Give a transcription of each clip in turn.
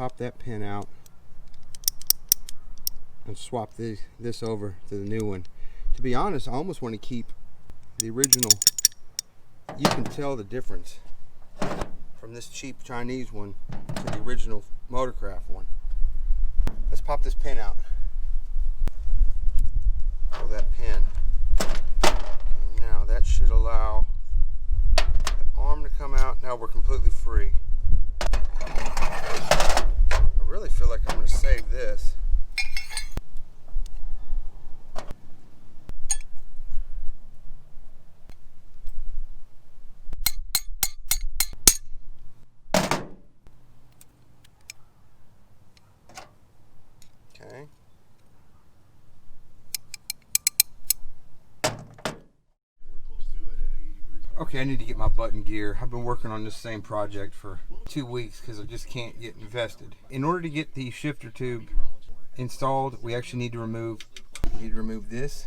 pop that pin out and swap this over to the new one. To be honest, I almost want to keep the original. You can tell the difference from this cheap Chinese one to the original Motorcraft one. Let's pop this pin out. Pull that pin. And now that should allow that arm to come out. Now we're completely free. I really feel like I'm going to save this. Okay. Okay, I need to get my button gear. I've been working on this same project for 2 weeks because I just can't get invested. In order to get the shifter tube installed, we actually need to remove this.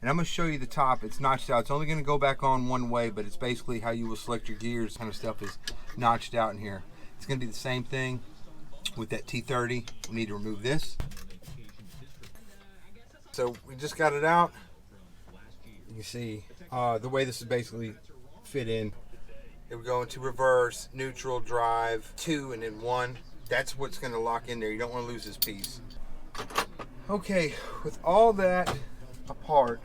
And I'm going to show you the top. It's notched out. It's only going to go back on one way, but it's basically how you will select your gears. Kind of stuff is notched out in here. It's going to be the same thing with that T30. We need to remove this. So we just got it out. You can see the way this is basically fit in. It would go into reverse, neutral, drive, 2, and then 1. That's what's going to lock in there. You don't want to lose this piece. Okay, with all that apart,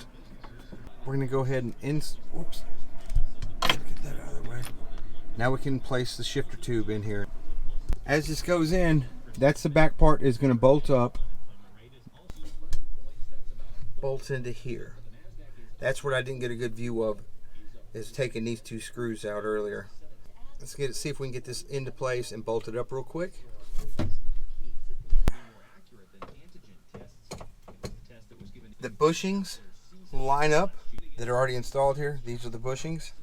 we're going to go ahead and whoops. Get that out of the way. Now we can place the shifter tube in here. As this goes in, that's the back part is going to bolt up. Bolts into here. That's what I didn't get a good view of, is taking these 2 screws out earlier. Let's see if we can get this into place and bolt it up real quick. The bushings line up that are already installed here. These are the bushings.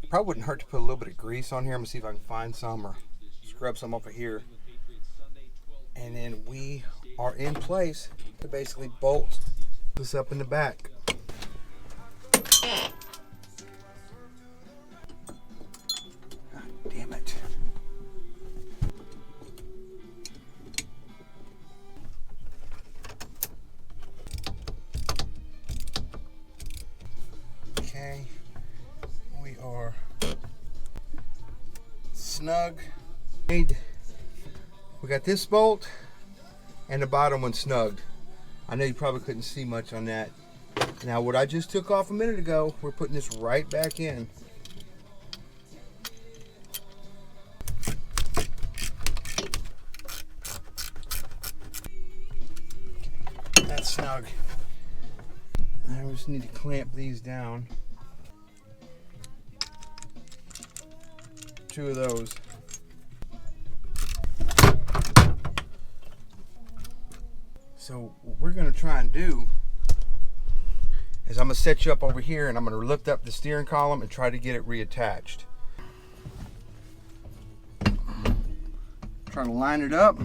It probably wouldn't hurt to put a little bit of grease on here. I'm gonna see if I can find some or scrub some off of here. And then we are in place to basically bolt this up in the back. God damn it. Okay, we are snug. We got this bolt and the bottom one snugged. I know you probably couldn't see much on that. Now what I just took off a minute ago, we're putting this right back in. That's snug. Now we just need to clamp these down. 2 of those. So what we're going to try and do is I'm going to set you up over here and I'm going to lift up the steering column and try to get it reattached. Trying to line it up.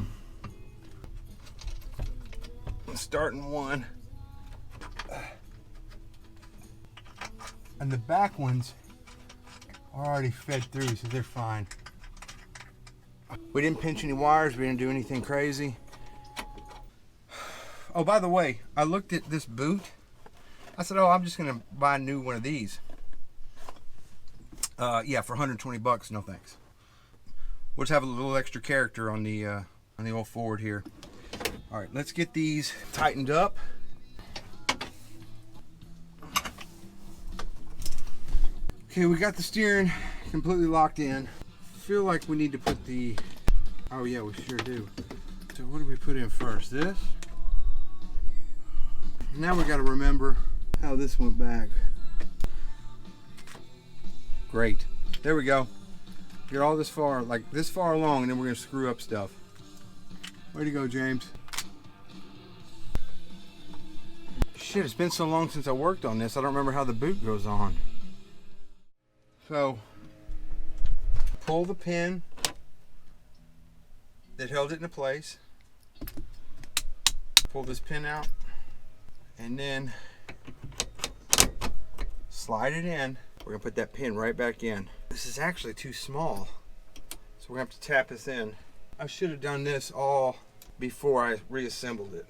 Starting one. And the back ones are already fed through, so they're fine. We didn't pinch any wires, we didn't do anything crazy. Oh, by the way, I looked at this boot. I said, oh, I'm just gonna buy a new one of these. Yeah, for 120 bucks, no thanks. We'll just have a little extra character on the old Ford here. All right, let's get these tightened up. Okay, we got the steering completely locked in. Feel like we need to put the, oh yeah, we sure do. So what do we put in first? This? Now we got to remember how this went back. Great. There we go. Get all this far, like this far along, and then we're going to screw up stuff. Way to go, James. Shit, it's been so long since I worked on this, I don't remember how the boot goes on. So, pull the pin that held it into place. Pull this pin out. And then slide it in. We're gonna put that pin right back in. This is actually too small, so we're gonna have to tap this in. I should have done this all before I reassembled it.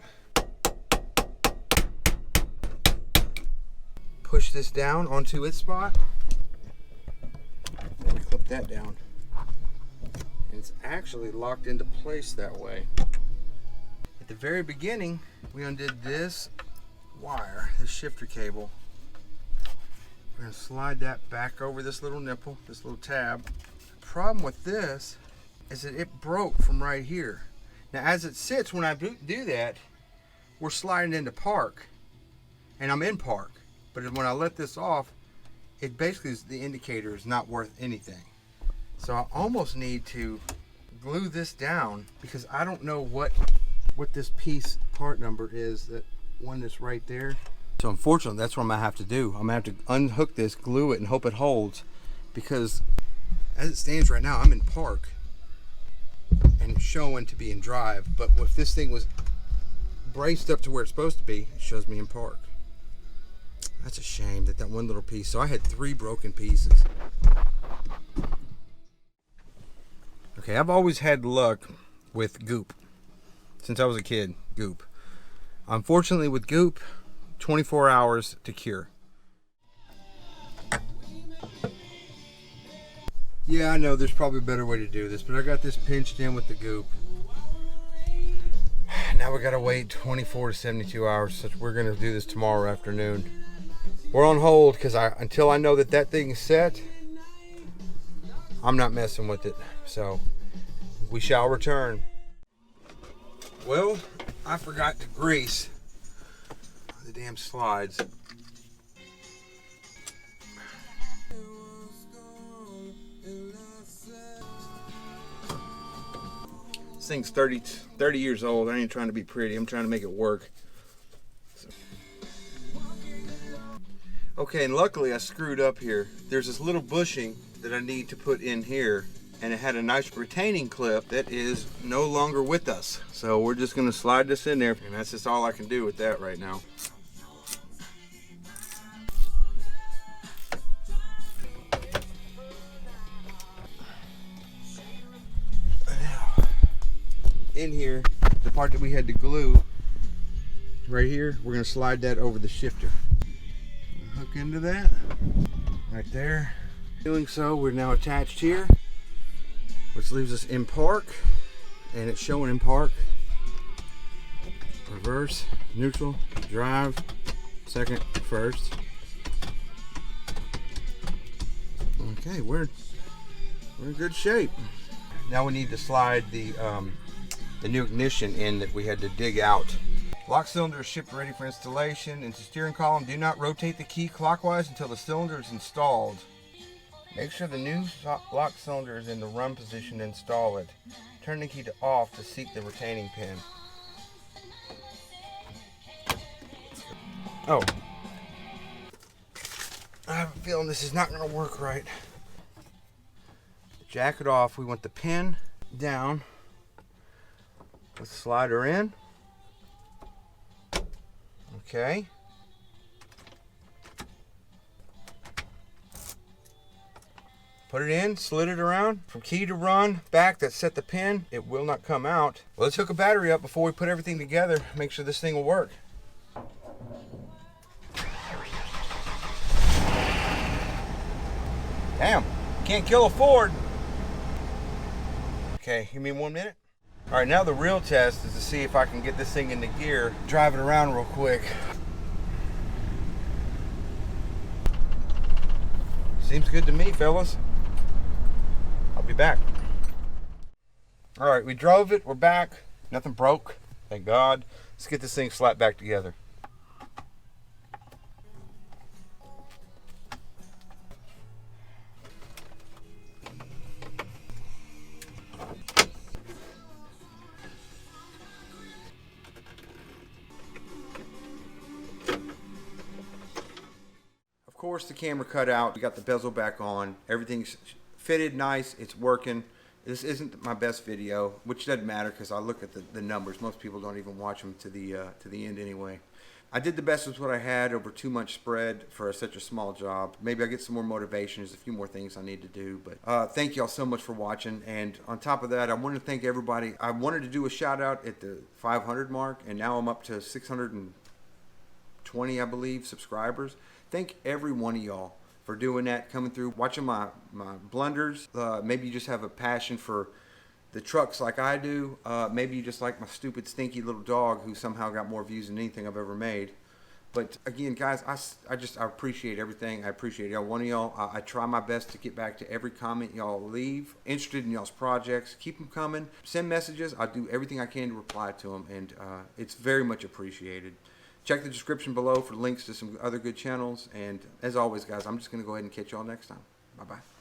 Push this down onto its spot. And clip that down. And it's actually locked into place that way. At the very beginning, we undid this wire, this shifter cable. We're going to slide that back over this little nipple, this little tab. The problem with this is that it broke from right here. Now as it sits, when I do that, we're sliding into park, and I'm in park. But when I let this off, it basically is, the indicator is not worth anything. So I almost need to glue this down, because I don't know what this piece part number is, that one that's right there. So unfortunately, that's what I'm gonna have to do. I'm gonna have to unhook this, glue it, and hope it holds, because as it stands right now, I'm in park and it's showing to be in drive. But if this thing was braced up to where it's supposed to be, it shows me in park. That's a shame that one little piece. So I had 3 broken pieces. Okay, I've always had luck with goop since I was a kid. Goop. Unfortunately, with goop, 24 hours to cure. Yeah, I know there's probably a better way to do this, but I got this pinched in with the goop. Now we gotta wait 24 to 72 hours, so we're gonna do this tomorrow afternoon. We're on hold because until I know that thing's set, I'm not messing with it. So we shall return. Well, I forgot to grease the damn slides. This thing's 30 years old. I ain't trying to be pretty. I'm trying to make it work. So. Okay, and luckily I screwed up here. There's this little bushing that I need to put in here, and it had a nice retaining clip that is no longer with us. So we're just gonna slide this in there, and that's just all I can do with that right now. In here, the part that we had to glue right here, we're going to slide that over the shifter. Hook into that right there. Doing so, we're now attached here, which leaves us in park, and it's showing in park. Reverse, neutral, drive, second, first. Okay, we're in good shape. Now we need to slide the new ignition in that we had to dig out. Lock cylinder is shipped ready for installation into steering column. Do not rotate the key clockwise until the cylinder is installed. Make sure the new lock cylinder is in the run position and install it. Turn the key to off to seat the retaining pin. Oh. I have a feeling this is not going to work right. Jack it off. We want the pin down. Put the slider in. Okay. Put it in, slid it around. From key to run, back, that set the pin. It will not come out. Well, let's hook a battery up before we put everything together. Make sure this thing will work. Damn, can't kill a Ford. Okay, give me 1 minute. All right, now the real test is to see if I can get this thing into gear. Drive it around real quick. Seems good to me, fellas. I'll be back. All right, we drove it. We're back. Nothing broke, thank God. Let's get this thing slapped back together. Of course, the camera cut out. We got the bezel back on. Everything's fitted nice. It's working. This isn't my best video, which doesn't matter because I look at the numbers. Most people don't even watch them to the end anyway. I did the best with what I had over 2 months spread for such a small job. Maybe I get some more motivation. There's a few more things I need to do. But thank y'all so much for watching. And on top of that, I want to thank everybody. I wanted to do a shout out at the 500 mark, and now I'm up to 620, I believe, subscribers. Thank every one of y'all for doing that, coming through, watching my blunders. Maybe you just have a passion for the trucks like I do. Maybe you just like my stupid, stinky little dog who somehow got more views than anything I've ever made. But again, guys, I appreciate everything. I appreciate y'all. One of y'all, I try my best to get back to every comment y'all leave. Interested in y'all's projects, keep them coming. Send messages. I'll do everything I can to reply to them, and it's very much appreciated. Check the description below for links to some other good channels. And as always, guys, I'm just going to go ahead and catch y'all next time. Bye-bye.